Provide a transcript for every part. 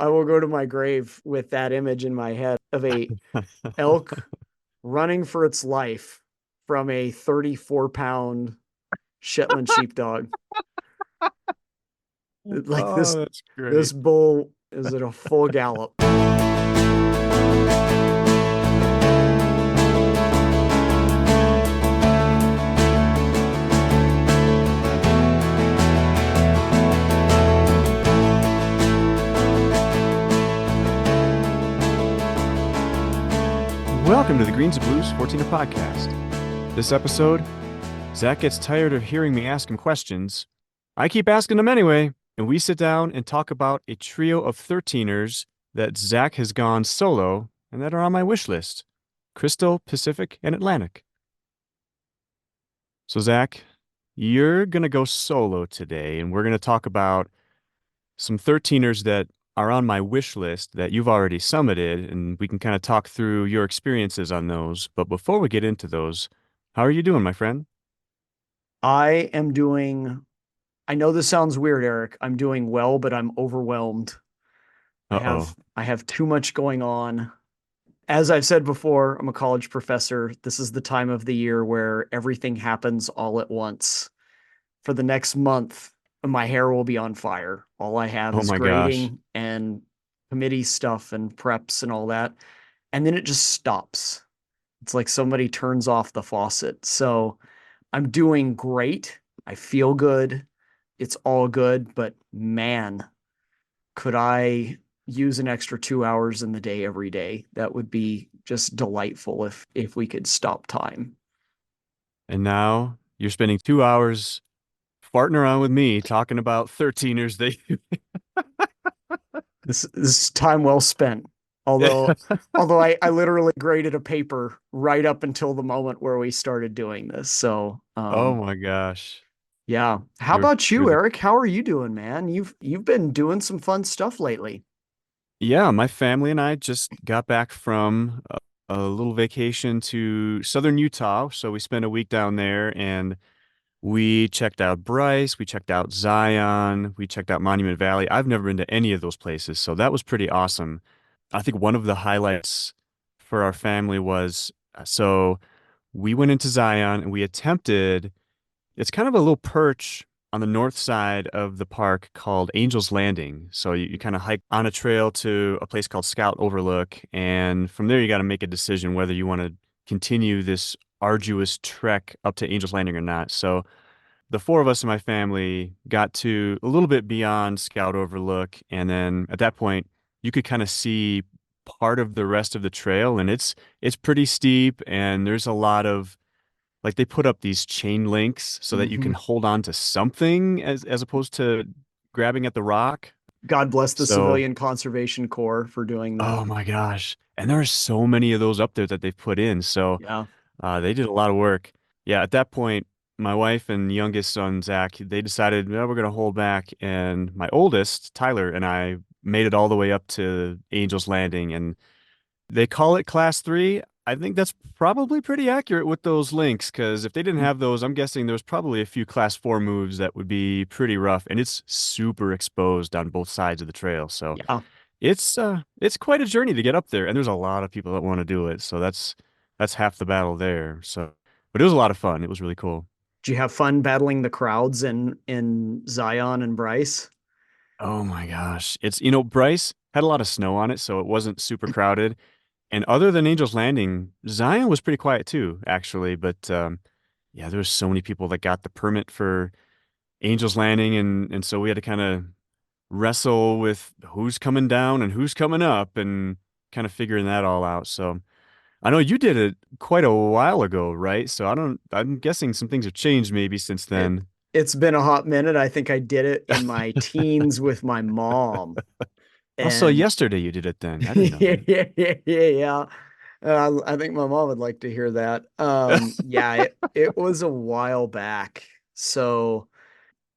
I will go to my grave with that image in my head of a elk running for its life from a 34-pound Shetland sheepdog. Like Oh, this that's this great. bull is at a full gallop. Welcome to the Greens and Blues 14er podcast. This episode, Zach gets tired of hearing me ask him questions. I keep asking them anyway, and we sit down and talk about a trio of 13ers that Zach has gone solo and that are on my wish list: Crystal, Pacific, and Atlantic. So, Zach, you're going to go solo today, and we're going to talk about some 13ers that are on my wish list that you've already summited, and we can kind of talk through your experiences on those. But before we get into those, how are you doing, my friend? I am doing, I know this sounds weird, Eric. I'm doing well, but I'm overwhelmed. I Uh-oh. have I have too much going on. As I've said before, I'm a college professor. This is the time of the year where everything happens all at once. For the next month, my hair will be on fire. All I have Oh is my gosh. grading and committee stuff and preps and all that. And then it just stops. It's like somebody turns off the faucet. So I'm doing great. I feel good. It's all good. But man, could I use an extra 2 hours in the day every day? That would be just delightful if we could stop time. And now you're spending 2 hours farting around with me talking about 13ers. They This is time well spent. Although I literally graded a paper right up until the moment where we started doing this. So Oh my gosh. yeah. How You're about you're you, the Eric? How are you doing, man? You've been doing some fun stuff lately. Yeah, my family and I just got back from a little vacation to southern Utah. So we spent a week down there and we checked out Bryce, we checked out Zion, we checked out Monument Valley. I've never been to any of those places, so that was pretty awesome. I think one of the highlights for our family was so we went into Zion and we attempted, it's kind of a little perch on the north side of the park called Angel's Landing. So you kind of hike on a trail to a place called Scout Overlook, and from there you got to make a decision whether you want to continue this arduous trek up to Angel's Landing or not. So the four of us in my family got to a little bit beyond Scout Overlook, and then at that point, you could kind of see part of the rest of the trail, and it's pretty steep, and there's a lot of like they put up these chain links so that you Hmm. can hold on to something as opposed to grabbing at the rock. God bless the So, Civilian Conservation Corps for doing that. oh my gosh. And there are so many of those up there that they've put in. So Yeah. they did a lot of work. Yeah, at that point, my wife and youngest son, Zach, they decided, well, we're going to hold back. And my oldest, Tyler, and I made it all the way up to Angel's Landing. And they call it class three. I think that's probably pretty accurate with those links, because if they didn't have those, I'm guessing there's probably a few class four moves that would be pretty rough. And it's super exposed on both sides of the trail. So Yeah. it's quite a journey to get up there, and there's a lot of people that want to do it. So that's half the battle there. So, but it was a lot of fun. It was really cool. Did you have fun battling the crowds in Zion and Bryce? Oh my gosh. Bryce had a lot of snow on it, so it wasn't super crowded. And other than Angel's Landing, Zion was pretty quiet too, actually. But yeah, there was so many people that got the permit for Angel's Landing, and so we had to kind of wrestle with who's coming down and who's coming up and kind of figuring that all out. So I know you did it quite a while ago, right? So I'm guessing some things have changed maybe since It then. it's been a hot minute. I think I did it in my teens with my mom. Also, And yesterday you did it then. I didn't know yeah, that. yeah, yeah, yeah, yeah. I think my mom would like to hear that. Yeah, it was a while back. So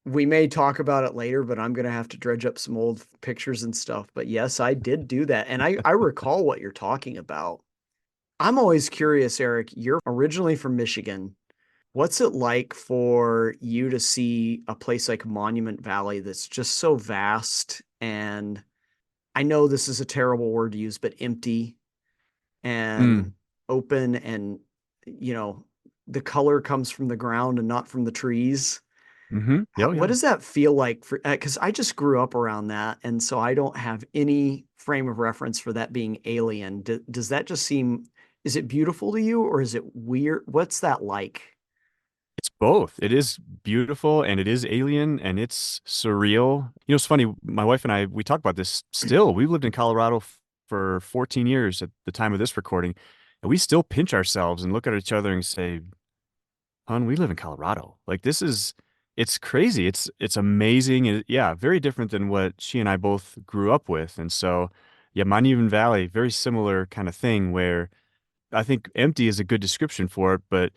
we may talk about it later, but I'm gonna have to dredge up some old pictures and stuff. But yes, I did do that. And I recall what you're talking about. I'm always curious, Eric, you're originally from Michigan. What's it like for you to see a place like Monument Valley that's just so vast and I know this is a terrible word to use, but empty and Mm, open, and you know, the color comes from the ground and not from the trees. mm-hmm. How, Oh, what yeah. does that feel like for, because I just grew up around that, and so I don't have any frame of reference for that being alien. Does that just seem, is it beautiful to you or is it weird? What's that like? It's both. It is beautiful and it is alien and it's surreal. You know, it's funny. My wife and I, we talk about this still. We lived in Colorado for 14 years at the time of this recording, and we still pinch ourselves and look at each other and say, "Hon, we live in Colorado. Like this is, it's crazy. It's amazing. Yeah, very different than what she and I both grew up with." And so, yeah, Monument Valley, very similar kind of thing where I think empty is a good description for it, but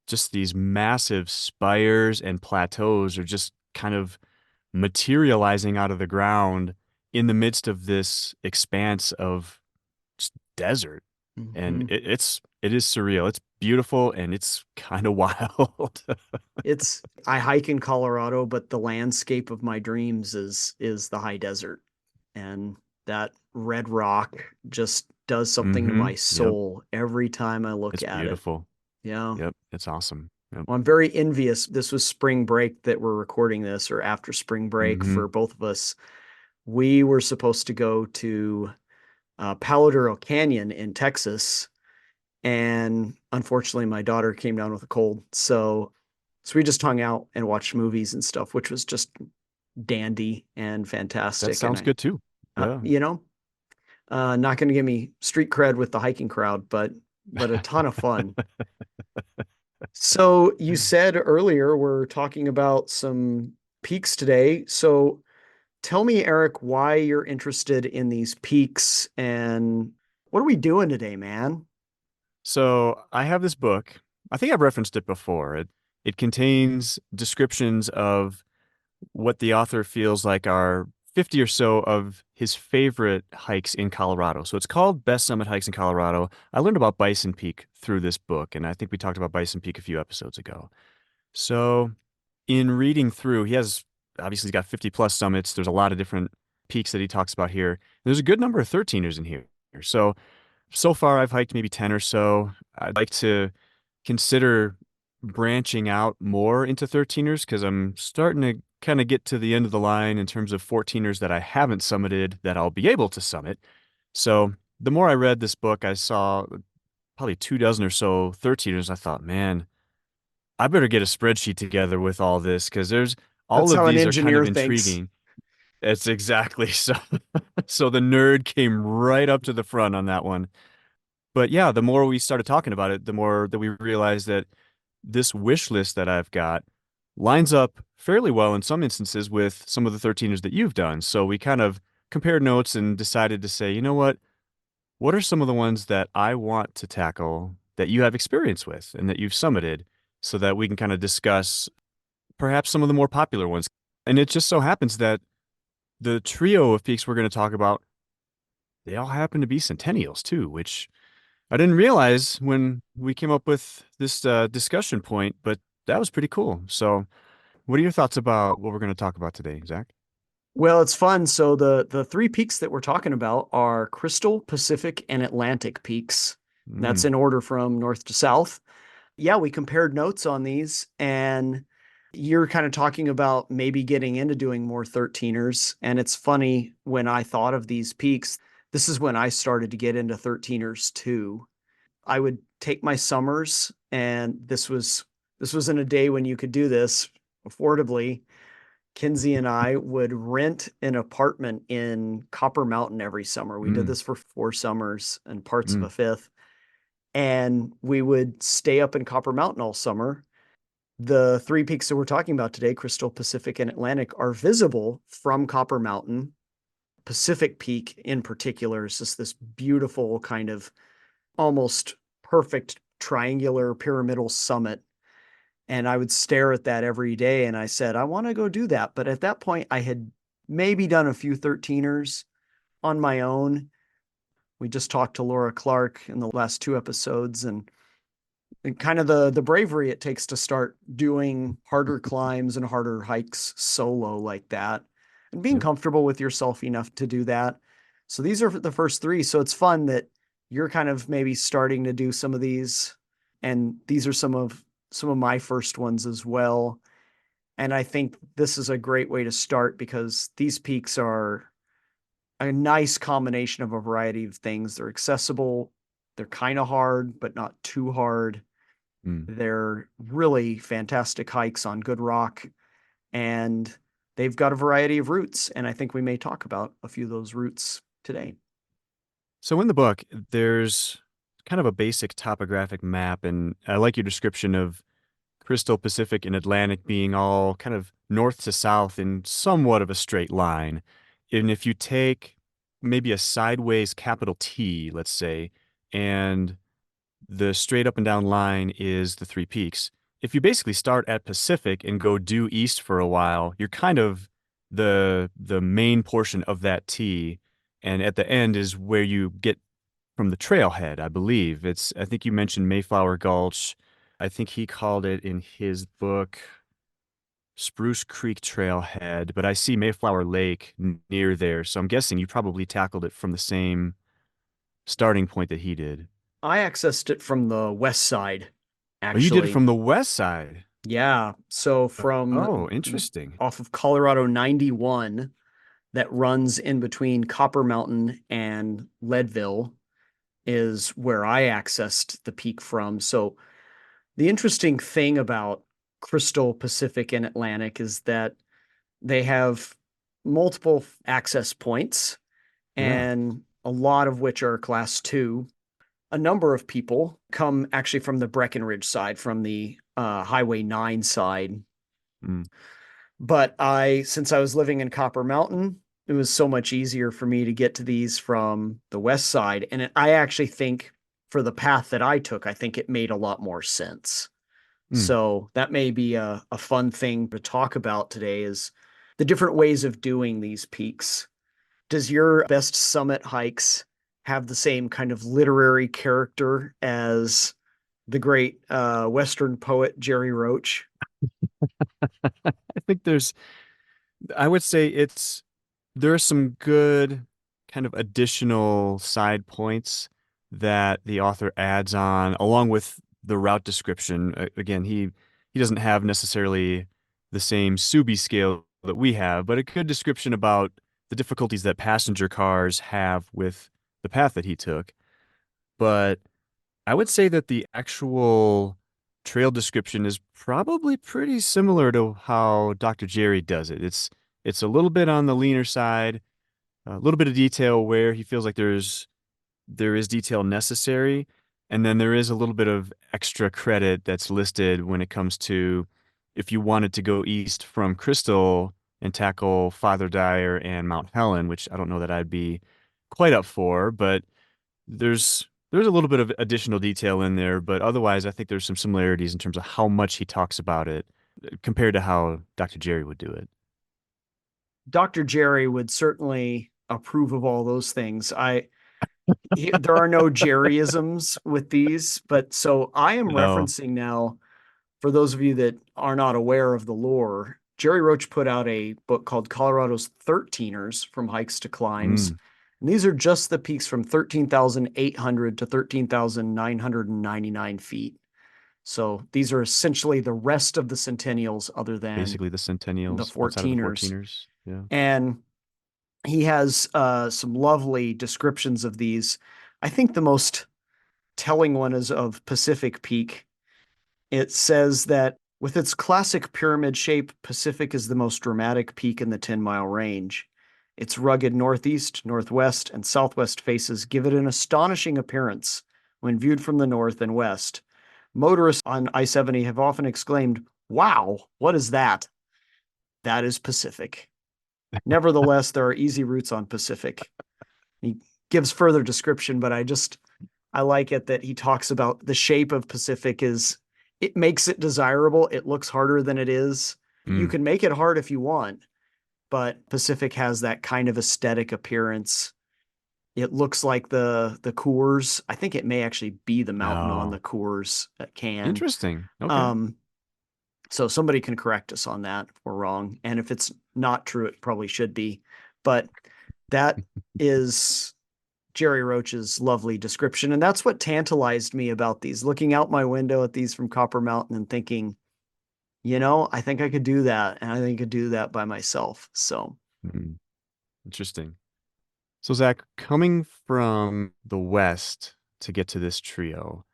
just these massive spires and plateaus are just kind of materializing out of the ground in the midst of this expanse of just desert. And Hmm. it is surreal. It's beautiful and it's kind of wild. I hike in Colorado, but the landscape of my dreams is the high desert. And that red rock just does something to Mm-hmm. my Yep. soul every time I look It's at it. beautiful. Yeah. Yep. It's awesome. Yep. Well, I'm very envious. This was spring break that we're recording this, or after spring break Mm-hmm. for both of us. We were supposed to go to Palo Duro Canyon in Texas, and unfortunately, my daughter came down with a cold. So we just hung out and watched movies and stuff, which was just dandy and That fantastic. And sounds I, good too. Yeah. you know, not going to give me street cred with the hiking crowd, but a ton of fun. So you said earlier we're talking about some peaks today. So tell me, Eric, why you're interested in these peaks and what are we doing today, man? So I have this book. I think I've referenced it before. It contains descriptions of what the author feels like are 50 or so of his favorite hikes in Colorado. So it's called Best Summit Hikes in Colorado. I learned about Bison Peak through this book, and I think we talked about Bison Peak a few episodes ago. So in reading through, he has obviously he's got 50 plus summits. There's a lot of different peaks that he talks about here. There's a good number of 13ers in here. So far I've hiked maybe 10 or so. I'd like to consider branching out more into 13ers because I'm starting to kind of get to the end of the line in terms of 14ers that I haven't summited that I'll be able to summit. So the more I read this book, I saw probably 2 dozen or so 13ers. I thought, man, I better get a spreadsheet together with all this because there's all That's of how an these are kind engineer of thinks. intriguing. It's exactly so. So the nerd came right up to the front on that one. But yeah, the more we started talking about it, the more that we realized that this wish list that I've got lines up fairly well in some instances with some of the 13ers that you've done. So we kind of compared notes and decided to say, you know what? What are some of the ones that I want to tackle that you have experience with and that you've summited so that we can kind of discuss perhaps some of the more popular ones? And it just so happens that the trio of peaks we're going to talk about, they all happen to be centennials too, which I didn't realize when we came up with this discussion point, but that was pretty cool. So, what are your thoughts about what we're going to talk about today, Zach? Well, it's fun. So the three peaks that we're talking about are Crystal, Pacific, and Atlantic peaks. That's Mm, in order from north to south. Yeah, we compared notes on these, and you're kind of talking about maybe getting into doing more 13ers. And it's funny, when I thought of these peaks, this is when I started to get into 13ers too. I would take my summers, and this was in a day when you could do this affordably. Kinsey and I would rent an apartment in Copper Mountain every summer. We did mm, this for 4 summers and parts of mm, a fifth. And we would stay up in Copper Mountain all summer. The three peaks that we're talking about today, Crystal, Pacific, and Atlantic, are visible from Copper Mountain. Pacific Peak in particular is just this beautiful kind of almost perfect triangular pyramidal summit. And I would stare at that every day. And I said, I want to go do that. But at that point, I had maybe done a few 13ers on my own. We just talked to Laura Clark in the last 2 episodes, and kind of the bravery it takes to start doing harder climbs and harder hikes solo like that, and being yep. comfortable with yourself enough to do that. So these are the first three. So it's fun that you're kind of maybe starting to do some of these, and these are some of my first ones as well. And I think this is a great way to start because these peaks are a nice combination of a variety of things. They're accessible, they're kind of hard, but not too hard. Mm. They're really fantastic hikes on good rock, and they've got a variety of routes. And I think we may talk about a few of those routes today. So in the book, there's kind of a basic topographic map, and I like your description of Crystal, Pacific, and Atlantic being all kind of north to south in somewhat of a straight line. And if you take maybe a sideways capital T, let's say, and the straight up and down line is the three peaks. If you basically start at Pacific and go due east for a while, you're kind of the main portion of that T, and at the end is where you get from the trailhead, I believe. I think you mentioned Mayflower Gulch. I think he called it in his book Spruce Creek Trailhead, but I see Mayflower Lake near there, so I'm guessing you probably tackled it from the same starting point that he did. I accessed it from the west side, Oh, you did it actually. from the west side. Yeah. So from Oh, interesting. off of Colorado 91 that runs in between Copper Mountain and Leadville is where I accessed the peak from. So the interesting thing about Crystal, Pacific, and Atlantic is that they have multiple access points, Yeah. and a lot of which are class two. A number of people come actually from the Breckenridge side, from the Highway 9 side. Mm, But since I was living in Copper Mountain, it was so much easier for me to get to these from the west side. And I actually think for the path that I took, I think it made a lot more sense. mm. So that may be a fun thing to talk about today is the different ways of doing these peaks. Does your best summit hikes have the same kind of literary character as the great Western poet Jerry Roach? I think I would say there are some good kind of additional side points that the author adds on, along with the route description. Again, he doesn't have necessarily the same Subi scale that we have, but a good description about the difficulties that passenger cars have with the path that he took. But I would say that the actual trail description is probably pretty similar to how Dr. Jerry does it. It's a little bit on the leaner side, a little bit of detail where he feels like there is detail necessary, and then there is a little bit of extra credit that's listed when it comes to if you wanted to go east from Crystal and tackle Father Dyer and Mount Helen, which I don't know that I'd be quite up for, but there's a little bit of additional detail in there, but otherwise I think there's some similarities in terms of how much he talks about it compared to how Dr. Jerry would do it. Dr. Jerry would certainly approve of all those things. There are no Jerryisms with these, but so I am No. referencing now for those of you that are not aware of the lore. Jerry Roach put out a book called Colorado's Thirteeners from Hikes to Climbs. Mm. And these are just the peaks from 13,800 to 13,999 feet. So these are essentially the rest of the centennials other than Basically the the Centennials outside of the 14ers. 14ers. Yeah. And he has some lovely descriptions of these. I think the most telling one is of Pacific Peak. It says that with its classic pyramid shape, Pacific is the most dramatic peak in the 10-mile range. Its rugged northeast, northwest, and southwest faces give it an astonishing appearance when viewed from the north and west. Motorists on I-70 have often exclaimed, "Wow, what is that?" That is Pacific. Nevertheless, there are easy routes on Pacific. He gives further description, but I like it that he talks about the shape of Pacific is it makes it desirable. It looks harder than it is. You Mm. can make it hard if you want, but Pacific has that kind of aesthetic appearance. It looks like the Coors. I think it may actually be the mountain on the Oh, Coors can. interesting. Okay. Um, so somebody can correct us on that if we're wrong. And if it's not true, it probably should be. But That is Jerry Roach's lovely description. And that's what tantalized me about these, looking out my window at these from Copper Mountain and thinking, I think I could do that. And I think I could do that by myself. So Hmm, interesting. So, Zach, coming from the west to get to this trio,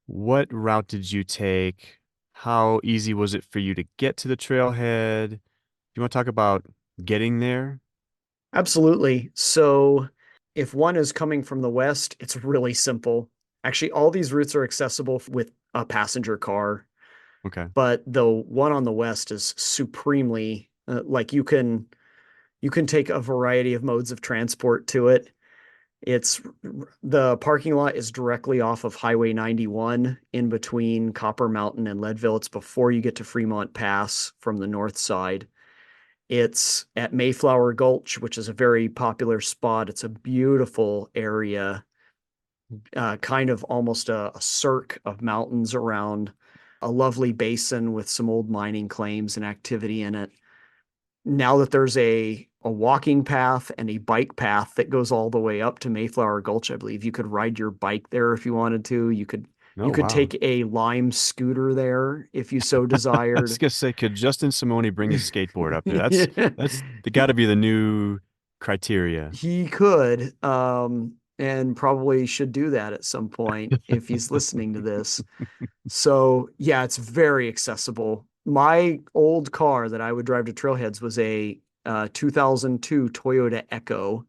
what route did you take? How easy was it for you to get to the trailhead? Do you want to talk about getting there? absolutely. So if one is coming from the west, it's really simple. Actually, all these routes are accessible with a passenger car, Okay. but the one on the west is supremely like you can take a variety of modes of transport to it. It's the parking lot is directly off of Highway 91 in between Copper Mountain and Leadville. It's before you get to Fremont Pass from the north side. It's at Mayflower Gulch, which is a very popular spot. It's a beautiful area, kind of almost a cirque of mountains around a lovely basin with some old mining claims and activity in it. Now that there's a walking path and a bike path that goes all the way up to Mayflower Gulch, I believe you could ride your bike there if you wanted to. You Oh, could wow. take a Lime scooter there if you so I was desired. gonna say, could Justin Simone bring his skateboard up there? That's got to be the new criteria. He could, and probably should do that at some point if he's listening to this. So yeah, it's very accessible. My old car that I would drive to trailheads was a 2002 Toyota Echo,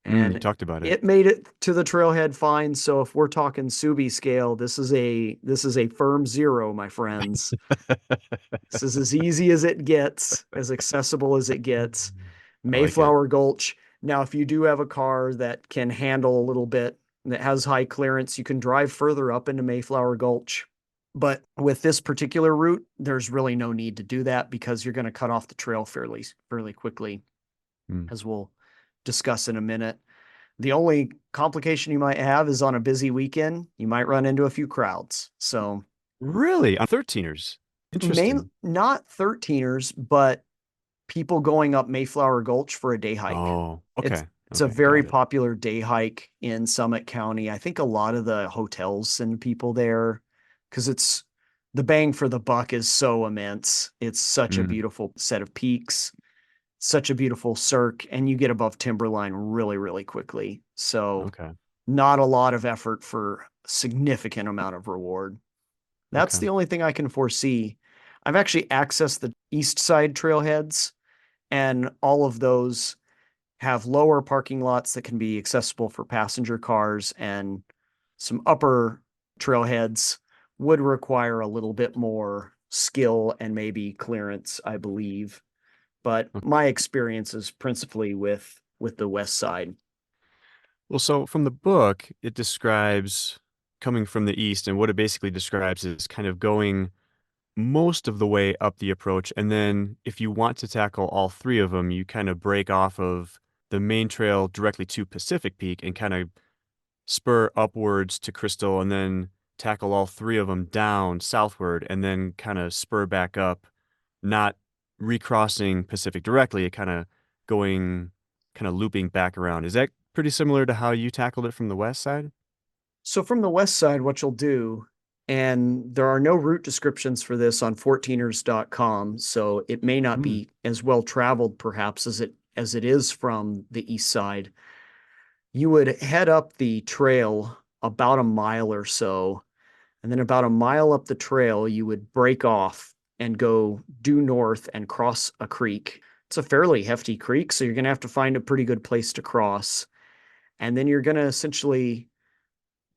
You and talked about it. it made it to the trailhead fine. So if we're talking Subi scale, this is a firm zero, my friends. This is as easy as it gets, as accessible as it gets. I like it. Mayflower Gulch. Now, if you do have a car that can handle a little bit, that has high clearance, you can drive further up into Mayflower Gulch. But with this particular route, there's really no need to do that because you're going to cut off the trail fairly quickly, Mm. as we'll discuss in a minute. The only complication you might have is on a busy weekend, you might run into a few crowds. So, Really? On 13ers. Interesting. not 13ers, but people going up Mayflower Gulch for a day hike. Oh, It's okay. it's a Okay, very got it. popular day hike in Summit County. I think a lot of the hotels send people there because it's the bang for the buck is so immense. It's such a Mm, beautiful set of peaks, such a beautiful cirque, and you get above timberline really, really quickly. So okay. not a lot of effort for a significant amount of reward. That's Okay. the only thing I can foresee. I've actually accessed the east side trailheads, and all of those have lower parking lots that can be accessible for passenger cars, and some upper trailheads would require a little bit more skill and maybe clearance, I believe. But Okay. my experience is principally with the west side. Well, so from the book, it describes coming from the east, and what it basically describes is kind of going most of the way up the approach. And then if you want to tackle all three of them, you kind of break off of the main trail directly to Pacific Peak and kind of spur upwards to Crystal and then tackle all three of them down southward and then kind of spur back up, not recrossing Pacific directly, kind of going, kind of looping back around. Is that pretty similar to how you tackled it from the west side? So from the west side, what you'll do, and there are no route descriptions for this on 14ers.com, so it may not Hmm. be as well traveled perhaps as it is from the east side. You would head up the trail about a mile or so, and then about a mile up the trail, you would break off and go due north and cross a creek. It's a fairly hefty creek, so you're going to have to find a pretty good place to cross. And then you're going to essentially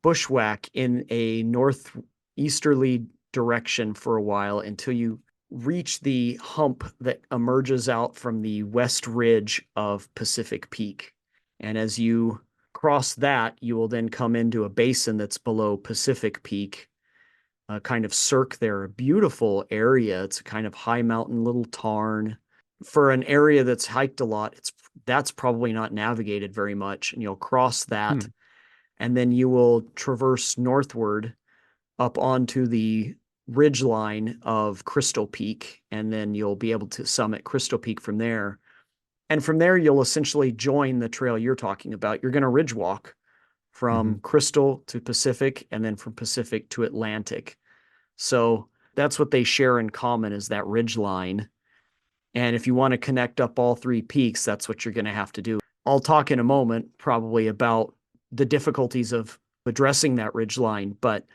bushwhack in a northeasterly direction for a while until you reach the hump that emerges out from the west ridge of Pacific Peak. And as you cross that, you will then come into a basin that's below Pacific Peak, a kind of cirque there, a beautiful area. It's a kind of high mountain little tarn. For an area that's hiked a lot, that's probably not navigated very much. And you'll cross that, Hmm. and then you will traverse northward up onto the ridge line of Crystal Peak, and then you'll be able to summit Crystal Peak from there. And from there, you'll essentially join the trail you're talking about. You're going to ridge walk Hmm. from Crystal to Pacific and then from Pacific to Atlantic. So that's what they share in common is that ridge line. And if you want to connect up all three peaks, that's what you're going to have to do. I'll talk in a moment probably about the difficulties of addressing that ridge line, but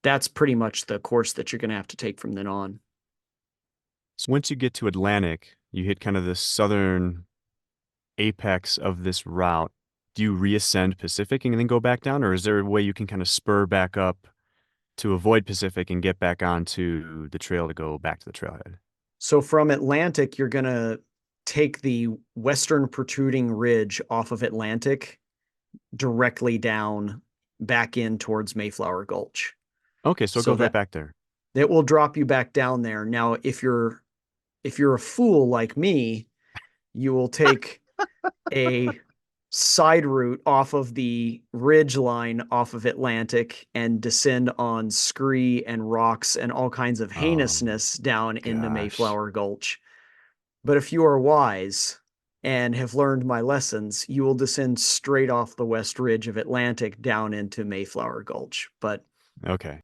that's pretty much the course that you're going to have to take from then on. So once you get to Atlantic, you hit kind of the southern apex of this route. Do you reascend Pacific and then go back down, or is there a way you can kind of spur back up to avoid Pacific and get back onto the trail to go back to the trailhead? So from Atlantic, you're going to take the western protruding ridge off of Atlantic directly down back in towards Mayflower Gulch. Okay, so it So goes right that back there. it will drop you back down there. Now, if you're a fool like me, you will take a side route off of the ridge line off of Atlantic and descend on scree and rocks and all kinds of Oh heinousness down into gosh. Mayflower Gulch. But if you are wise and have learned my lessons, you will descend straight off the west ridge of Atlantic down into Mayflower Gulch. But Okay.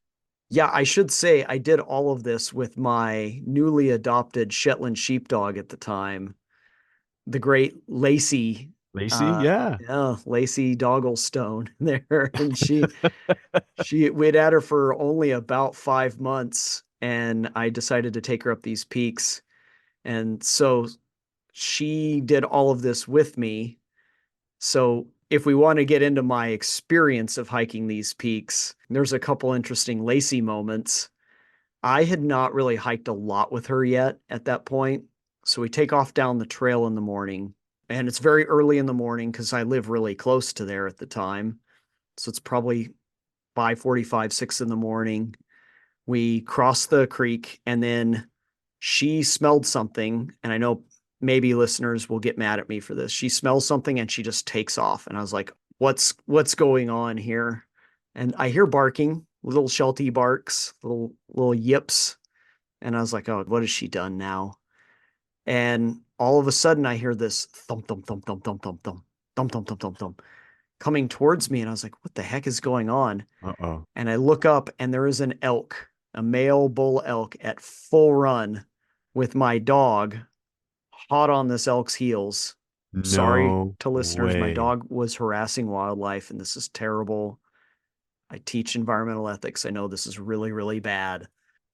yeah, I should say I did all of this with my newly adopted Shetland sheepdog at the time, the great Lacey, Lacey? uh, Yeah. yeah, Lacey Dogglestone there, and she we'd had her for only about 5 months, and I decided to take her up these peaks, and so she did all of this with me. So if we want to get into my experience of hiking these peaks, there's a couple interesting Lacey moments. I had not really hiked a lot with her yet at that point. So we take off down the trail in the morning, and it's very early in the morning because I live really close to there at the time. So it's probably 5:45, 6 in the morning. We cross the creek, and then she smelled something. And I know maybe listeners will get mad at me for this. She smells something and she just takes off. And I was like, what's going on here? And I hear barking, little Sheltie barks, little yips. And I was like, oh, what has she done now? And all of a sudden I hear this thump, thump, thump, thump, thump, thump, thump, thump, thump, thump, thump, thump coming towards me. And I was like, what the heck is going on? Uh-oh. And I look up and there is an elk, a male bull elk at full run with my dog hot on this elk's heels. Sorry No to listeners, my way. dog was harassing wildlife and this is terrible. I teach environmental ethics. I know this is really, really bad.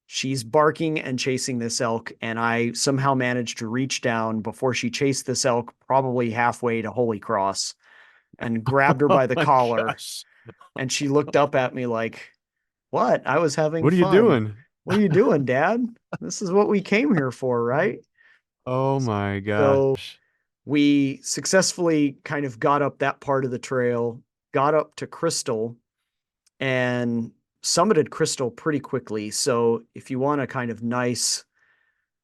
She's barking and chasing this elk, and I somehow managed to reach down before she chased this elk, probably halfway to Holy Cross, and grabbed her Oh by the my collar. gosh. And she looked up at me like, what? I was having What are you fun. doing? What are you doing, Dad? This is what we came here for, right? Oh my So gosh. we successfully kind of got up that part of the trail, got up to Crystal, and summited Crystal pretty quickly. So if you want a kind of nice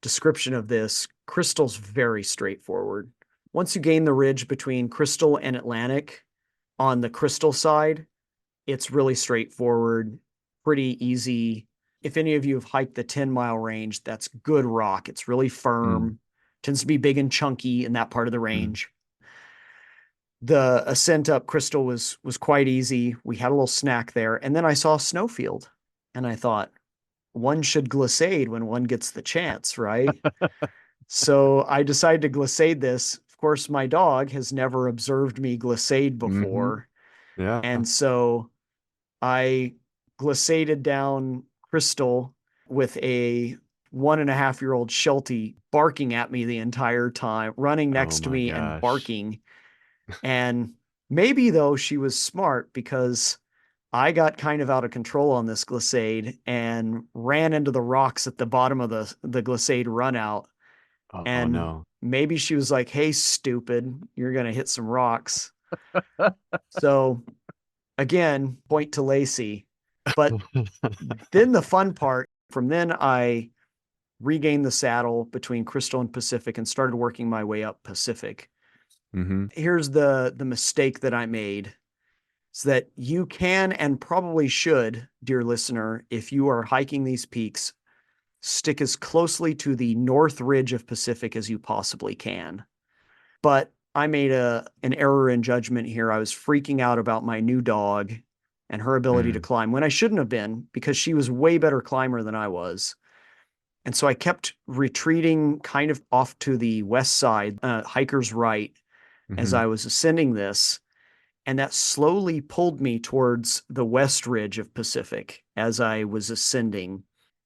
description of this, Crystal's very straightforward. Once you gain the ridge between Crystal and Atlantic on the Crystal side, it's really straightforward, pretty easy. If any of you have hiked the 10-mile range, that's good rock. It's really Mm, firm, tends to be big and chunky in that part of the mm. range. The ascent up Crystal was quite easy. We had a little snack there, and then I saw a snowfield, and I thought one should glissade when one gets the chance, right? So I decided to glissade this. Of course, my dog has never observed me glissade Hmm. before, Yeah. and so I glissaded down Crystal with a 1.5-year-old Sheltie barking at me the entire time, running Oh next to my me and gosh. barking. And maybe though she was smart because I got kind of out of control on this glissade and ran into the rocks at the bottom of the glissade run out. Oh And no. maybe she was like, hey, stupid, you're going to hit some rocks. So again, point to Lacey. But then the fun part, from then I regained the saddle between Crystal and Pacific and started working my way up Pacific. Hmm. Here's the mistake that I made. Is that you can and probably should, dear listener, if you are hiking these peaks, stick as closely to the north ridge of Pacific as you possibly can. But I made a an error in judgment here. I was freaking out about my new dog and her ability to Mm, climb when I shouldn't have been because she was way better climber than I was. And so I kept retreating kind of off to the west side, hiker's right, as hmm I was ascending this. And that slowly pulled me towards the west ridge of Pacific as I was ascending.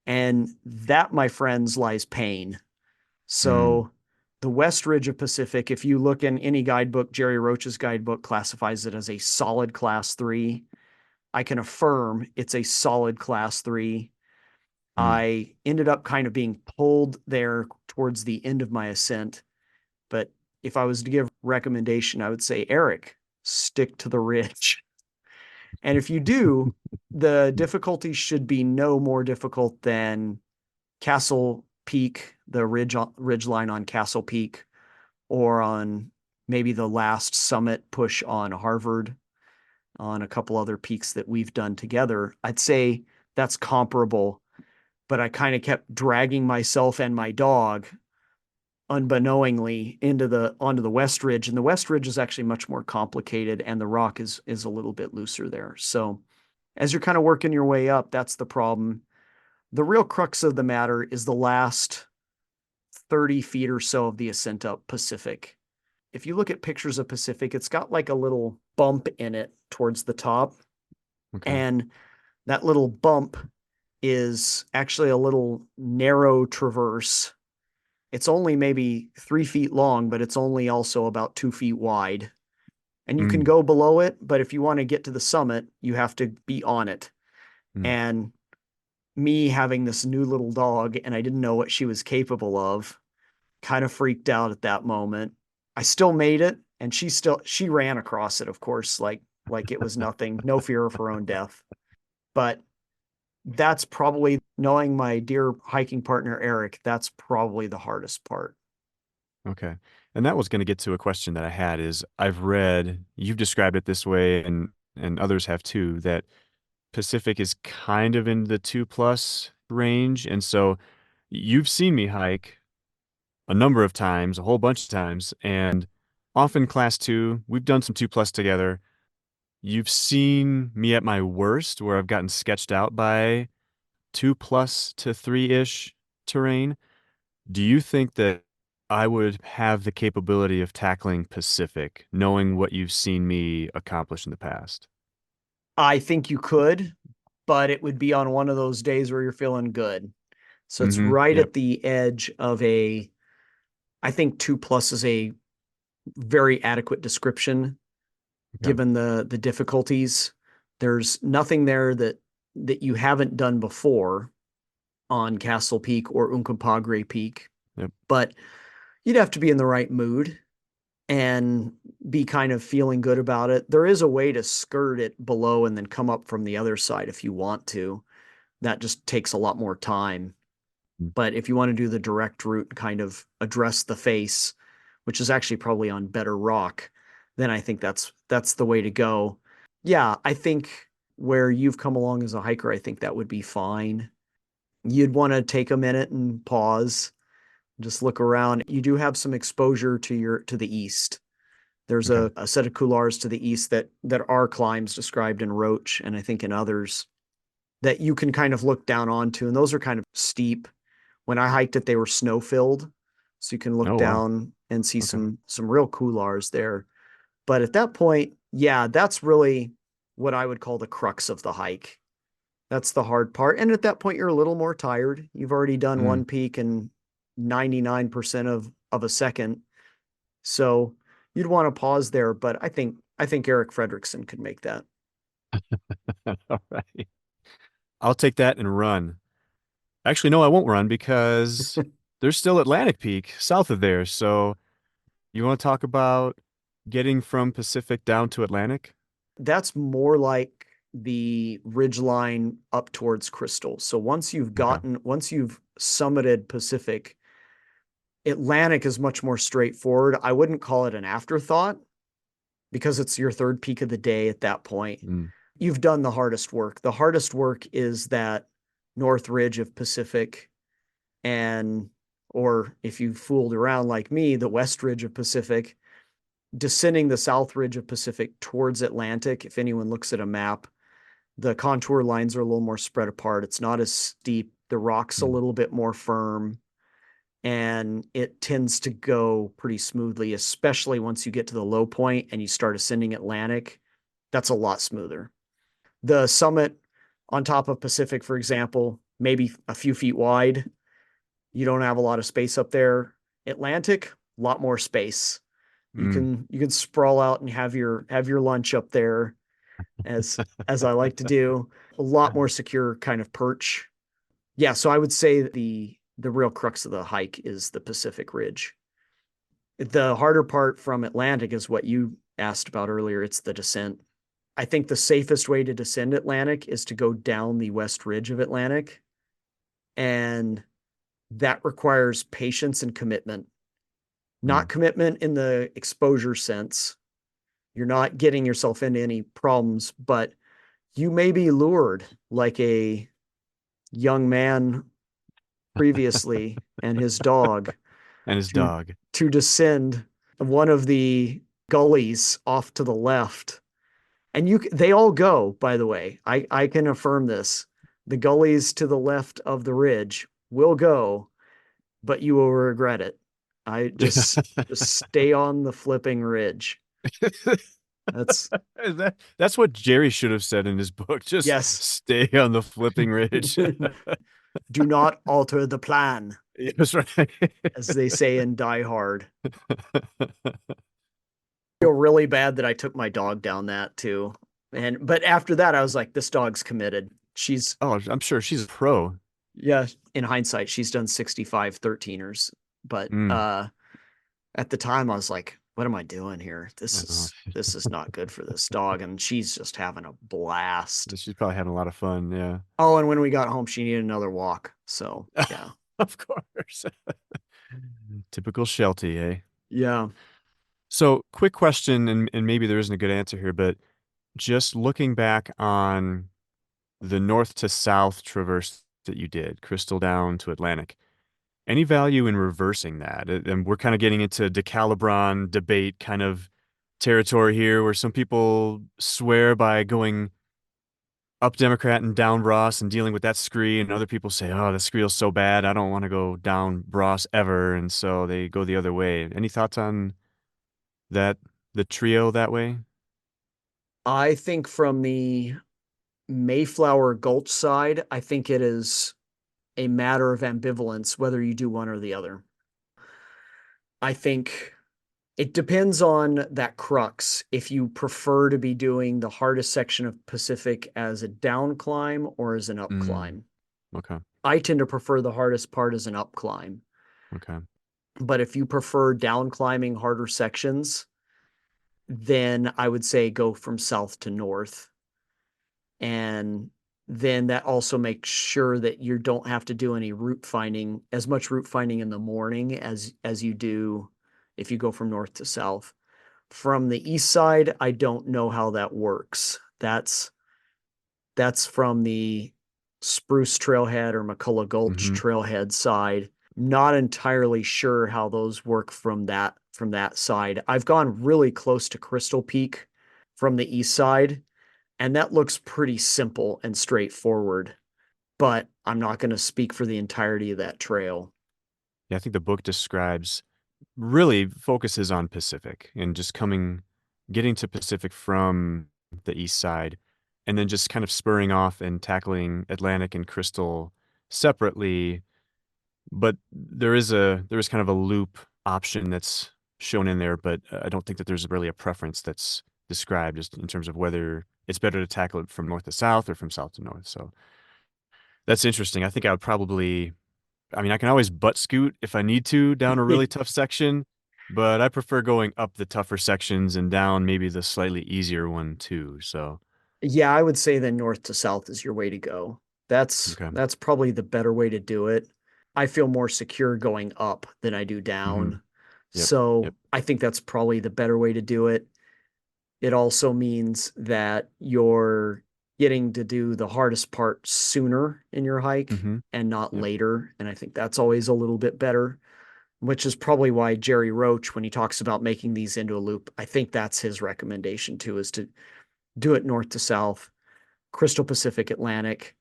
And that, my friends, lies pain. mm, So the west ridge of Pacific, if you look in any guidebook, Jerry Roach's guidebook classifies it as a solid class 3. I can affirm it's a solid class 3. mm. I ended up kind of being pulled there towards the end of my ascent. But if I was to give recommendation, I would say, Eric, stick to the ridge. And if you do, the difficulty should be no more difficult than Castle Peak, the ridge line on Castle Peak, or on maybe the last summit push on Harvard, on a couple other peaks that we've done together. I'd say that's comparable, but I kind of kept dragging myself and my dog unbeknowingly into the onto the West Ridge, and the West Ridge is actually much more complicated, and the rock is a little bit looser there. So as you're kind of working your way up, that's the problem. The real crux of the matter is the last 30 feet or so of the ascent up Pacific. If you look at pictures of Pacific, it's got like a little bump in it towards the top. Okay. And that little bump is actually a little narrow traverse. It's only maybe 3 feet long, but it's only also about 2 feet wide. And you can Mm, go below it, but if you want to get to the summit, you have to be on it. mm. And me having this new little dog and I didn't know what she was capable of, kind of freaked out at that moment. I still made it and she ran across it, of course, like it was nothing, no fear of her own death. But that's probably, knowing my dear hiking partner Eric, that's probably the hardest part. Okay. And that was going to get to a question that I had is I've read, you've described it this way and others have too, that Pacific is kind of in the 2+ range. And so you've seen me hike a number of times, a whole bunch of times, and often class 2, we've done some 2+ together. You've seen me at my worst where I've gotten sketched out by 2+ to 3-ish terrain. Do you think that I would have the capability of tackling Pacific, knowing what you've seen me accomplish in the past? I think you could, but it would be on one of those days where you're feeling good. So it's Mm-hmm. right Yep. at the edge of I think 2+ is a very adequate description Okay. given the difficulties. There's nothing there that you haven't done before on Castle Peak or Uncompahgre Peak, Yep. but you'd have to be in the right mood and be kind of feeling good about it. There is a way to skirt it below and then come up from the other side if you want to. That just takes a lot more time. But if you want to do the direct route and kind of address the face, which is actually probably on better rock, then I think that's the way to go. Yeah, I think where you've come along as a hiker, I think that would be fine. You'd want to take a minute and pause, just look around. You do have some exposure to the east. There's Okay. a set of couloirs to the east that are climbs described in Roach and I think in others that you can kind of look down onto, and those are kind of steep. When I hiked it, they were snow filled, so you can look Oh, wow. down and see Okay. some real couloirs there. But at that point, yeah, that's really what I would call the crux of the hike. That's the hard part. And at that point, you're a little more tired. You've already done Mm. one peak in 99% of a second. So you'd want to pause there. But I think Eric Fredrickson could make that. All right. I'll take that and run. Actually, no, I won't run because there's still Atlantic Peak south of there. So you want to talk about getting from Pacific down to Atlantic? That's more like the ridge line up towards Crystal. So Okay. once you've summited Pacific, Atlantic is much more straightforward. I wouldn't call it an afterthought because it's your third peak of the day at that point. Mm. You've done the hardest work. The hardest work is that north ridge of Pacific and, or if you fooled around like me, the west ridge of Pacific. descending the south ridge of Pacific towards Atlantic, if anyone looks at a map, the contour lines are a little more spread apart. It's not as steep. The rock's a Mm. little bit more firm, and it tends to go pretty smoothly, especially once you get to the low point and you start ascending Atlantic. That's a lot smoother. The summit on top of Pacific, for example, maybe a few feet wide. You don't have a lot of space up there. Atlantic, a lot more space. Mm. You can sprawl out and have your lunch up there as I like to do. A lot more secure kind of perch. Yeah, so I would say the real crux of the hike is the Pacific Ridge. The harder part from Atlantic is what you asked about earlier. It's the descent. I think the safest way to descend Atlantic is to go down the west ridge of Atlantic. And that requires patience and commitment. Not Mm. commitment in the exposure sense. You're not getting yourself into any problems, but you may be lured like a young man previously and his dog And his to dog. descend one of the gullies off to the left. And they all go, by the way. I can affirm this. The gullies to the left of the ridge will go, but you will regret it. I just stay on the flipping ridge. That's That's what Jerry should have said in his book. Just yes. stay on the flipping ridge. Do not alter the plan, That's right. as they say in Die Hard. I feel really bad that I took my dog down that too. And but after that I was like, this dog's committed. She's Oh, I'm sure she's a pro. yeah, in hindsight, she's done 65 13ers. But Mm. at the time I was like, what am I doing here? I know. This is not good for this dog. And she's just having a blast. She's probably having a lot of fun. Yeah. Oh, and when we got home, she needed another walk. So yeah. Of course. Typical Sheltie, eh? Yeah. So, quick question, and maybe there isn't a good answer here, but just looking back on the north to south traverse that you did, Crystal down to Atlantic, any value in reversing that? And we're kind of getting into decalibron debate kind of territory here, where some people swear by going up Democrat and down Ross and dealing with that scree, and other people say, "Oh, the scree is so bad, I don't want to go down Ross ever," and so they go the other way. Any thoughts on that, the trio that way? I think from the Mayflower Gulch side, I think it is a matter of ambivalence whether you do one or the other. I think it depends on that crux. If you prefer to be doing the hardest section of Pacific as a down climb or as an up Mm, climb. okay, I tend to prefer the hardest part as an up climb. okay. But if you prefer down climbing harder sections, then I would say go from south to north. And then that also makes sure that you don't have to do any route finding, as much route finding in the morning as you do if you go from north to south. From the east side, I don't know how that works. That's from the Spruce Trailhead or McCullough Gulch Hmm. Trailhead side. Not entirely sure how those work from that side. I've gone really close to Crystal Peak from the east side, and that looks pretty simple and straightforward. But I'm not going to speak for the entirety of that trail. Yeah, I think the book describes really focuses on Pacific and just getting to Pacific from the east side, and then just kind of spurring off and tackling Atlantic and Crystal separately. But there is kind of a loop option that's shown in there, but I don't think that there's really a preference that's described just in terms of whether it's better to tackle it from north to south or from south to north. So that's interesting. I think I would probably, I mean, I can always butt scoot if I need to down a really tough section, but I prefer going up the tougher sections and down maybe the slightly easier one too. So, Yeah, I would say then north to south is your way to go. okay. That's probably the better way to do it. I feel more secure going up than I do Hmm. down. Yep. So Yep. I think that's probably the better way to do it. It also means that you're getting to do the hardest part sooner in your hike Hmm. and not Yep. later. And I think that's always a little bit better. which is probably why Jerry Roach, when he talks about making these into a loop, I think that's his recommendation too, is to do it north to south, Crystal Pacific Atlantic.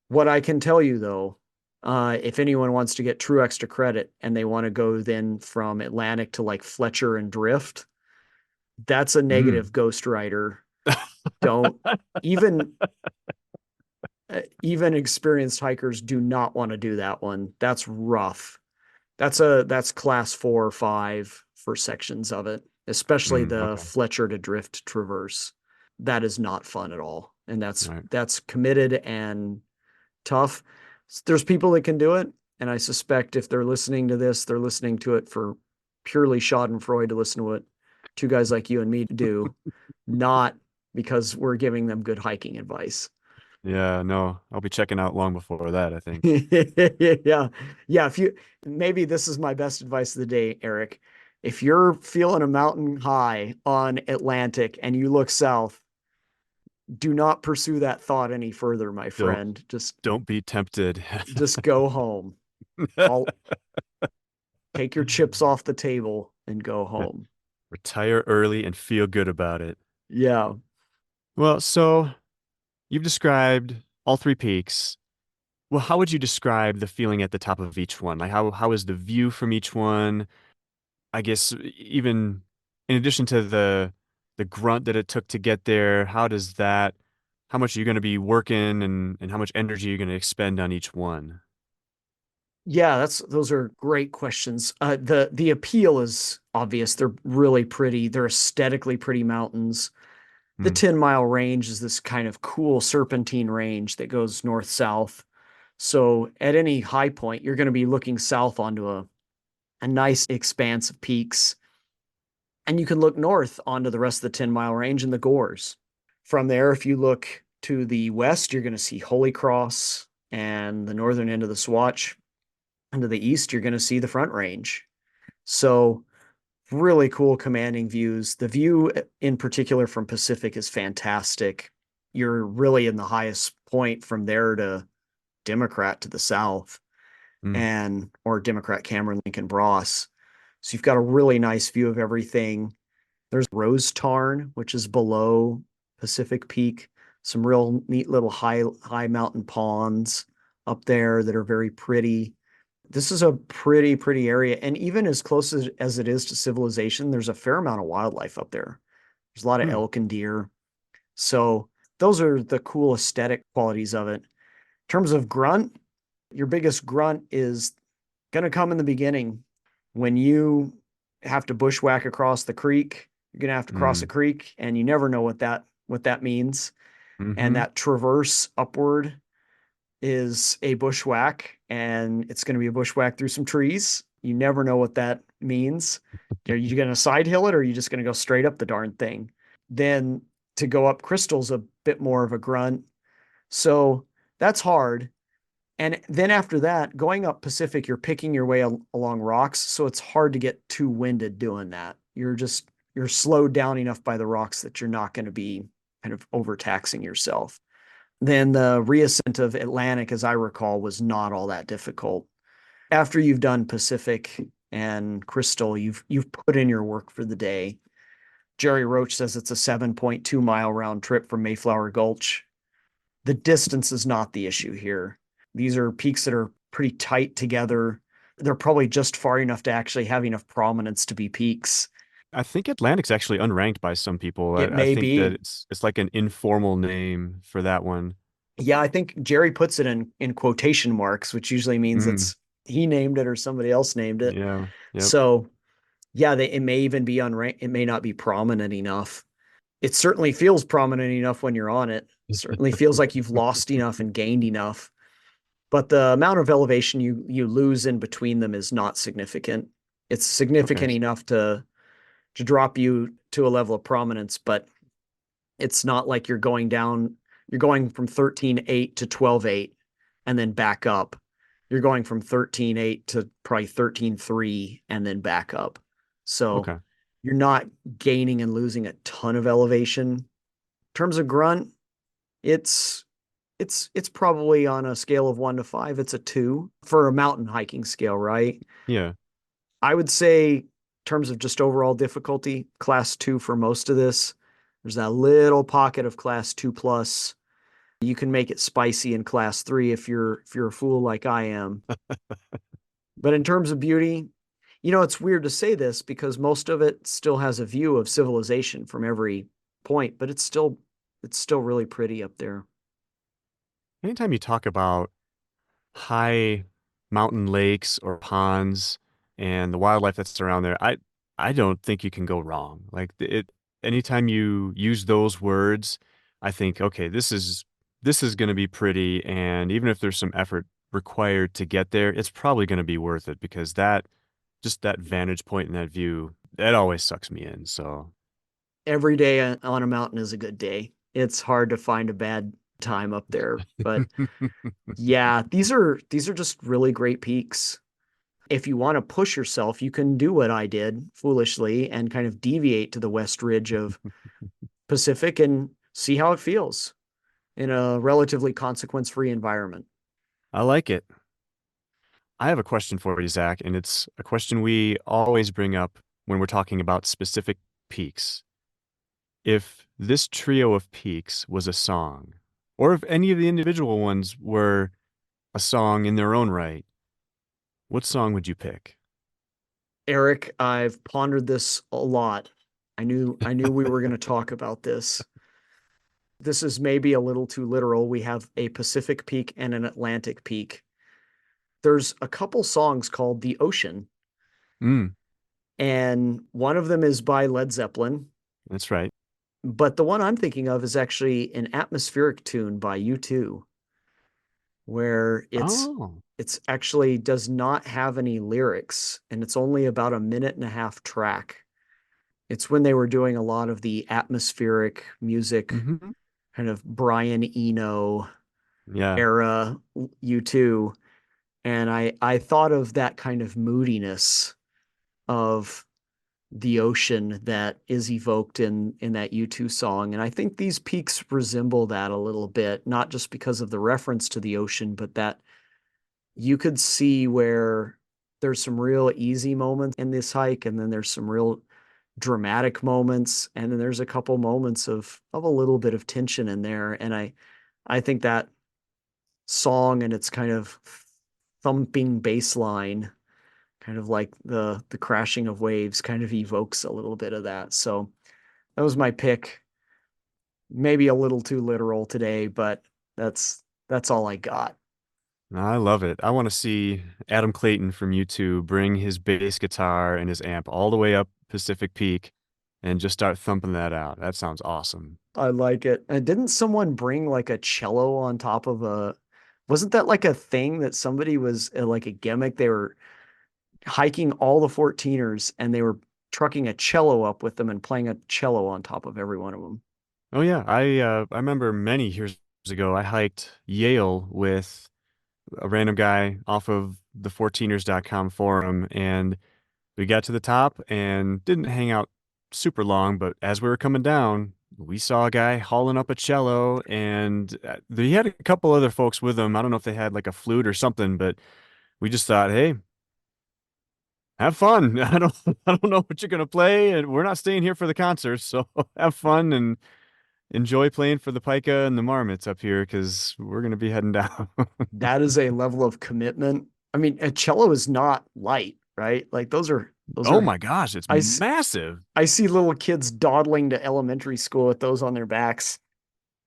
What I can tell you though, if anyone wants to get true extra credit and they want to go then from Atlantic to like Fletcher and Drift, that's a negative Mm. Ghost Rider. Don't even even experienced hikers do not want to do that one. That's rough. That's class 4 or 5 for sections of it, especially the Okay. Fletcher to Drift traverse. That is not fun at all. And All right. that's committed and tough. There's people that can do it, and I suspect if they're listening to this, they're listening to it for purely Schadenfreude to listen to what two guys like you and me do, not because we're giving them good hiking advice. Yeah, no, I'll be checking out long before that, I think. Yeah. Yeah. If you maybe this is my best advice of the day, Eric. If you're feeling a mountain high on Atlantic and you look south, do not pursue that thought any further, my Don't friend. don't be tempted. Just go home. Call take your chips off the table and go home. Retire early and feel good about it. Yeah. Well, so you've described all three peaks. Well, how would you describe the feeling at the top of each one? Like how is the view from each one? I guess even in addition to the grunt that it took to get there, how much are you going to be working and how much energy are you going to expend on each one? Yeah, those are great questions. The appeal is obvious. They're really pretty. They're aesthetically pretty mountains. The Mm, 10-mile range is this kind of cool serpentine range that goes north south. So at any high point, you're going to be looking south onto a nice expanse of peaks. And you can look north onto the rest of the 10-mile range and the Gores. From there, if you look to the west, you're going to see Holy Cross and the northern end of the Swatch. And to the east, you're going to see the Front Range. So really cool commanding views. The view in particular from Pacific is fantastic. You're really in the highest point from there to Democrat to the south mm, and or Democrat Cameron Lincoln Bross. So you've got a really nice view of everything. There's Rose Tarn, which is below Pacific Peak. Some real neat little high mountain ponds up there that are very pretty. This is a pretty area. And even as close as it is to civilization, there's a fair amount of wildlife up there. There's a lot of mm, elk and deer. So those are the cool aesthetic qualities of it. In terms of grunt, your biggest grunt is going to come in the beginning when you have to bushwhack across the creek. You're going to have to cross a mm, creek and you never know what that means. And mm-hmm. that traverse upward is a bushwhack, and it's going to be a bushwhack through some trees. You never know what that means. Are you going to side hill it or are you just going to go straight up the darn thing? Then to go up Crystal's a bit more of a grunt. So that's hard. And then after that, going up Pacific, you're picking your way along rocks. So it's hard to get too winded doing that. You're slowed down enough by the rocks that you're not going to be kind of overtaxing yourself. Then the reascent of Atlantic, as I recall, was not all that difficult. After you've done Pacific and Crystal, you've put in your work for the day. Jerry Roach says it's a 7.2 mile round trip from Mayflower Gulch. The distance is not the issue here. These are peaks that are pretty tight together. They're probably just far enough to actually have enough prominence to be peaks. I think Atlantic's actually unranked by some people. It I may think that be. it's like an informal name for that one. Yeah, I think Jerry puts it in quotation marks, which usually means Mm, it's he named it or somebody else named it. yeah. Yep. So yeah, it may even be unranked. It may not be prominent enough. It certainly feels prominent enough when you're on it. Certainly feels like you've lost enough and gained enough. But the amount of elevation you lose in between them is not significant. It's Okay. significant enough to drop you to a level of prominence, but it's not like you're going from 13.8 to 12.8 and then back up. You're going from 13.8 to probably 13.3 and then back up. So Okay. you're not gaining and losing a ton of elevation. In terms of grunt, it's it's probably on a scale of 1 to 5, it's a 2 for a mountain hiking scale, right? Yeah. I would say, in terms of just overall difficulty, class two for most of this. There's that little pocket of class two plus. You can make it spicy in class three if you're a fool like I am. But in terms of beauty, it's weird to say this because most of it still has a view of civilization from every point, but it's still really pretty up there. Anytime you talk about high mountain lakes or ponds and the wildlife that's around there, I don't think you can go wrong. Like it, anytime you use those words, I think, okay, this is going to be pretty, and even if there's some effort required to get there, it's probably going to be worth it because that just that vantage point and that view, that always sucks me in. So, Every day on a mountain is a good day. It's hard to find a bad time up there, but yeah, these are just really great peaks. If you want to push yourself, you can do what I did foolishly and kind of deviate to the west ridge of Pacific and see how it feels in a relatively consequence-free environment. I like it. I have a question for you, Zach, and it's a question we always bring up when we're talking about specific peaks. If this trio of peaks was a song, or if any of the individual ones were a song in their own right, what song would you pick? Eric, I've pondered this a lot. I knew we were going to talk about this. This is maybe a little too literal. We have a Pacific peak and an Atlantic peak. There's a couple songs called The Ocean, Mm, and one of them is by Led Zeppelin, that's right. but the one I'm thinking of is actually an atmospheric tune by U2, where Oh. it's actually does not have any lyrics and it's only about a minute and a half track. It's when they were doing a lot of the atmospheric music, Hmm. kind of Brian Eno Yeah. era U2. And I thought of that kind of moodiness of the ocean that is evoked in that U2 song. And I think these peaks resemble that a little bit, not just because of the reference to the ocean, but that you could see where there's some real easy moments in this hike, and then there's some real dramatic moments, and then there's a couple moments of a little bit of tension in there. And I think that song and its kind of thumping bass line, kind of like the crashing of waves, kind of evokes a little bit of that. So that was my pick. Maybe a little too literal today, but that's all I got. I love it. I want to see Adam Clayton from U2 bring his bass guitar and his amp all the way up Pacific Peak and just start thumping that out. That sounds awesome. I like it. And didn't someone bring like a cello on top of a, wasn't that like a thing that somebody was like a gimmick? They were hiking all the 14ers and they were trucking a cello up with them and playing a cello on top of every one of them. Oh yeah, I remember many years ago I hiked Yale with a random guy off of the 14ers.com forum, and we got to the top and didn't hang out super long, but as we were coming down, we saw a guy hauling up a cello, and he had a couple other folks with him. I don't know if they had like a flute or something, but we just thought, hey, have fun. I don't know what you're gonna play, and we're not staying here for the concert, so have fun and enjoy playing for the Pika and the Marmots up here because we're gonna be heading down. That is a level of commitment. I mean, a cello is not light, right? Like those Oh are my gosh, it's I massive. I see little kids dawdling to elementary school with those on their backs,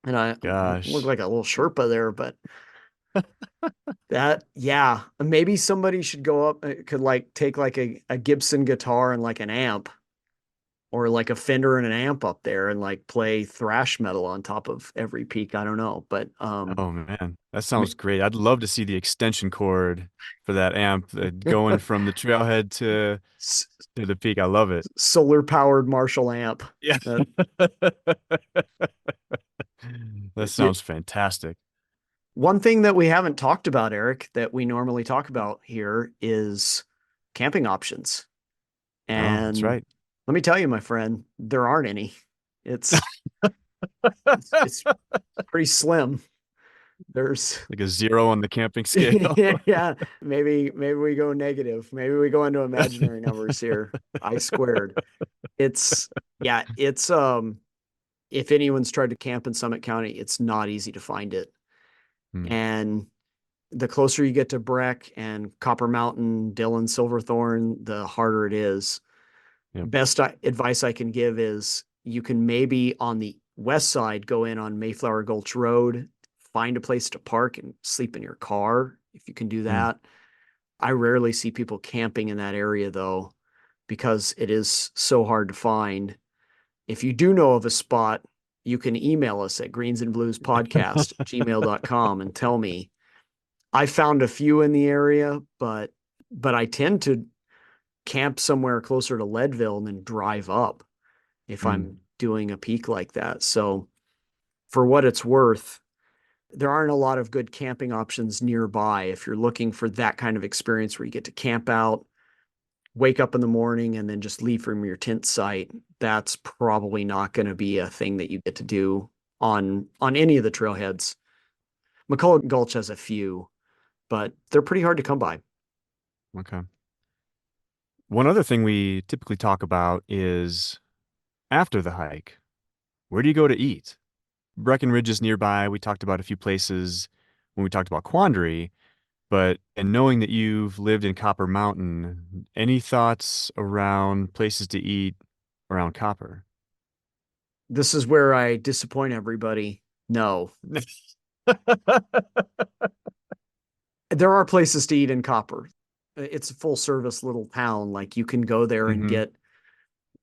and I look Gosh. like a little Sherpa there, but that, yeah, maybe somebody should go up, could like take like a Gibson guitar and like an amp or like a Fender and an amp up there and like play thrash metal on top of every peak. I don't know, but Oh man, that I sounds mean, great. I'd love to see the extension cord for that amp going from the trailhead to the peak. I love it. solar powered Marshall amp. Yeah. That That yeah. sounds fantastic. One thing that we haven't talked about, Eric, that we normally talk about here is camping options. Oh, that's And right. let me tell you, my friend, there aren't any. It's it's pretty slim. There's Like a 0 on the camping scale. yeah, maybe we go negative. Maybe we go into imaginary numbers here. I squared. It's yeah, it's if anyone's tried to camp in Summit County, it's not easy to find it. Hmm. And the closer you get to Breck and Copper Mountain, Dillon, Silverthorne, the harder it is. Yep. Best advice I can give is you can maybe on the west side go in on Mayflower Gulch Road, find a place to park and sleep in your car if you can do Hmm. that. I rarely see people camping in that area though, because it is so hard to find. If you do know of a spot, you can email us at greensandbluespodcast@gmail.com and tell me. I found a few in the area, but I tend to camp somewhere closer to Leadville and then drive up if Hmm. I'm doing a peak like that. So for what it's worth, there aren't a lot of good camping options nearby. If you're looking for that kind of experience where you get to camp out, wake up in the morning and then just leave from your tent site, that's probably not going to be a thing that you get to do on any of the trailheads. McCullough Gulch has a few, but they're pretty hard to come by. Okay. One other thing we typically talk about is after the hike, where do you go to eat? Breckenridge is nearby. We talked about a few places when we talked about Quandary, but and knowing that you've lived in Copper Mountain, any thoughts around places to eat around Copper? This is where I disappoint everybody. No, there are places to eat in Copper. It's a full service little town. Like you can go there and Hmm. get,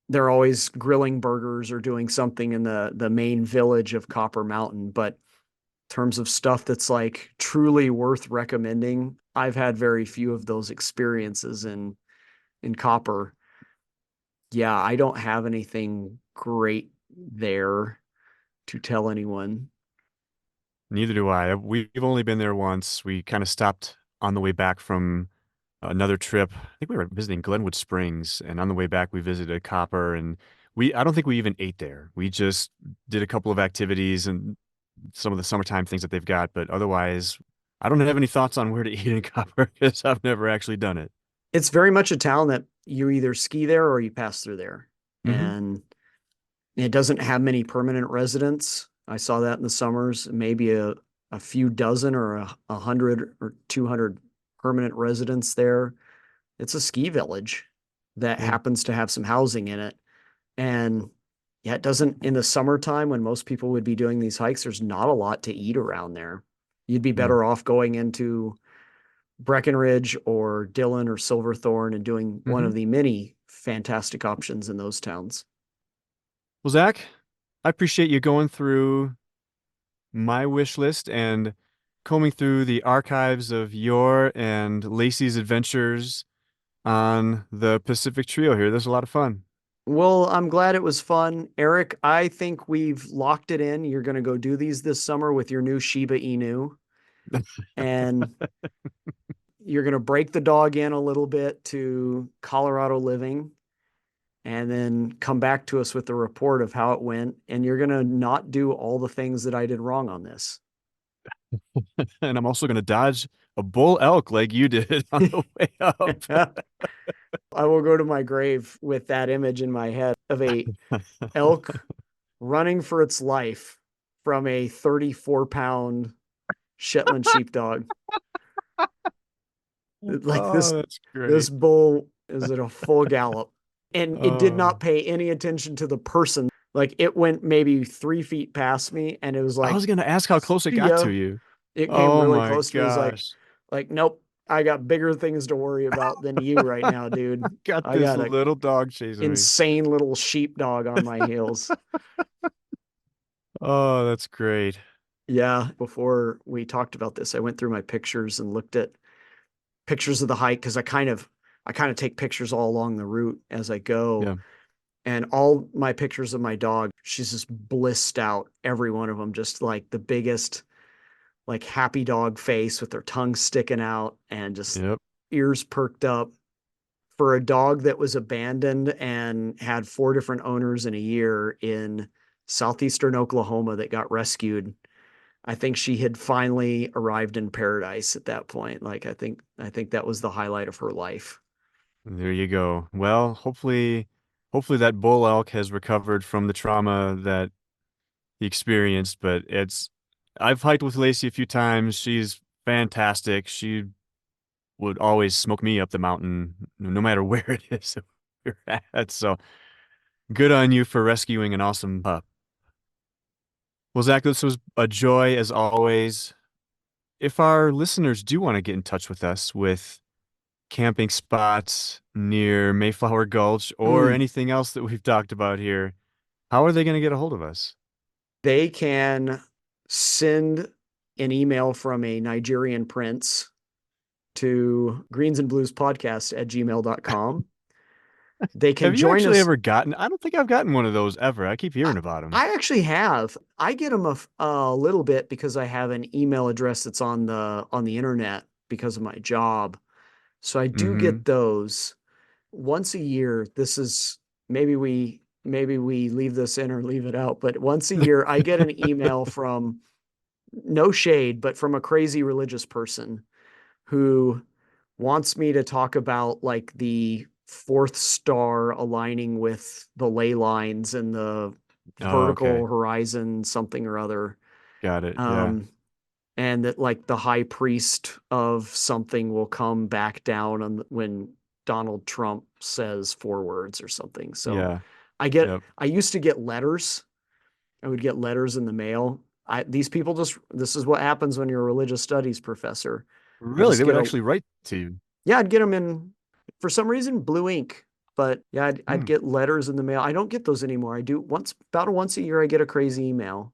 they're always grilling burgers or doing something in the main village of Copper Mountain. But in terms of stuff that's like truly worth recommending, I've had very few of those experiences in Copper. Yeah, I don't have anything great there to tell anyone. Neither do I. We've only been there once. We kind of stopped on the way back from another trip. I think we were visiting Glenwood Springs, and on the way back we visited Copper, and I don't think we even ate there. We just did a couple of activities and some of the summertime things that they've got, but otherwise, I don't have any thoughts on where to eat in Copper because I've never actually done it. It's very much a town that you either ski there or you pass through there. Hmm. And it doesn't have many permanent residents. I saw that in the summers, maybe a few dozen or a hundred or 200 permanent residents there. It's a ski village that Yeah. happens to have some housing in it. And yeah, it doesn't in the summertime when most people would be doing these hikes, there's not a lot to eat around there. You'd be Mm. better off going into Breckenridge or Dillon or Silverthorne and doing one Hmm. of the many fantastic options in those towns. Well, Zach, I appreciate you going through my wish list and combing through the archives of your and Lacey's adventures on the Pacific Trio here. There's a lot of fun. Well, I'm glad it was fun. Eric, I think we've locked it in. You're going to go do these this summer with your new Shiba Inu, and you're going to break the dog in a little bit to Colorado living, and then come back to us with the report of how it went. And you're going to not do all the things that I did wrong on this. And I'm also going to dodge a bull elk like you did on the way up. I will go to my grave with that image in my head of a elk running for its life from a 34-pound Shetland sheepdog. Like Oh, this that's this great. bull is at a full gallop. And it did Oh, not pay any attention to the person. Like it went maybe 3 feet past me and it was I like, was going to ask how close it see got to ya. you. It came Oh really my close to me. It was gosh. like, nope, I got bigger things to worry about than you right now, dude. Got I this got a little dog chasing me. insane little sheepdog on my heels. Oh, that's great. Yeah, before we talked about this, I went through my pictures and looked at pictures of the hike because I kind of take pictures all along the route as I go. Yeah. And all my pictures of my dog, she's just blissed out, every one of them, just like the biggest, like happy dog face with their tongue sticking out and just Yep. ears perked up. For a dog that was abandoned and had four different owners in a year in southeastern Oklahoma that got rescued, I think she had finally arrived in paradise at that point. Like I think that was the highlight of her life. There you go. Well, hopefully that bull elk has recovered from the trauma that he experienced, but I've hiked with Lacey a few times. She's fantastic. She would always smoke me up the mountain, no matter where it is we're at. So good on you for rescuing an awesome pup. Well, Zach, this was a joy as always. If our listeners do want to get in touch with us with camping spots near Mayflower Gulch or Mm. anything else that we've talked about here, how are they going to get a hold of us? They can send an email from a Nigerian prince to greensandbluespodcast at gmail.com. They can Have you join actually us. ever gotten? I don't think I've gotten one of those ever. I keep I, hearing about them. I actually have. I get them a little bit because I have an email address that's on the internet because of my job. So I do Mm-hmm. get those once a year. This is maybe we leave this in or leave it out, but once a year I get an email from, no shade, but from a crazy religious person who wants me to talk about like the fourth star aligning with the ley lines and the Oh, okay. vertical horizon, something or other. Got it. Yeah. Um, and that like the high priest of something will come back down when Donald Trump says four words or something. So Yeah. Yep. I used to get letters. I would get letters in the mail. These people just, this is what happens when you're a religious studies professor. You Really? just They would get a, actually write to you. yeah, I'd get them in, for some reason, blue ink. But yeah, I'd Hmm. get letters in the mail. I don't get those anymore. I do about once a year, I get a crazy email.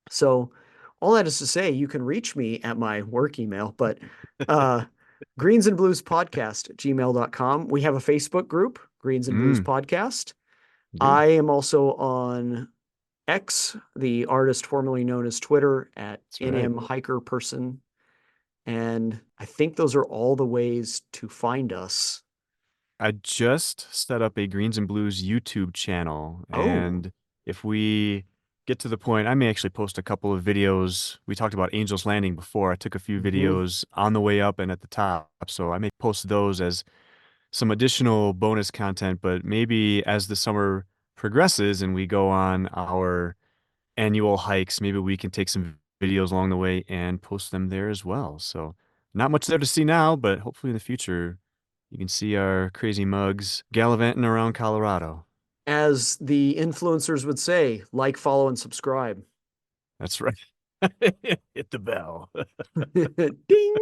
So all that is to say, you can reach me at my work email, but uh, Greens and Blues Podcast at gmail.com. We have a Facebook group, Greens and Blues Mm. Podcast. Do. I am also on X, the artist formerly known as Twitter, at That's right. NM Hiker Person. And I think those are all the ways to find us. I just set up a Greens and Blues YouTube channel, Oh, and if we get to the point, I may actually post a couple of videos. We talked about Angel's Landing before. I took a few mhm. videos on the way up and at the top, so I may post those as some additional bonus content, but maybe as the summer progresses and we go on our annual hikes, maybe we can take some videos along the way and post them there as well. So, not much there to see now, but hopefully in the future you can see our crazy mugs gallivanting around Colorado. As the influencers would say, like, follow, and subscribe. That's right. Hit the bell. Ding!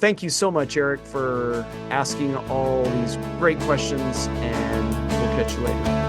Thank you so much, Eric, for asking all these great questions, and we'll catch you later.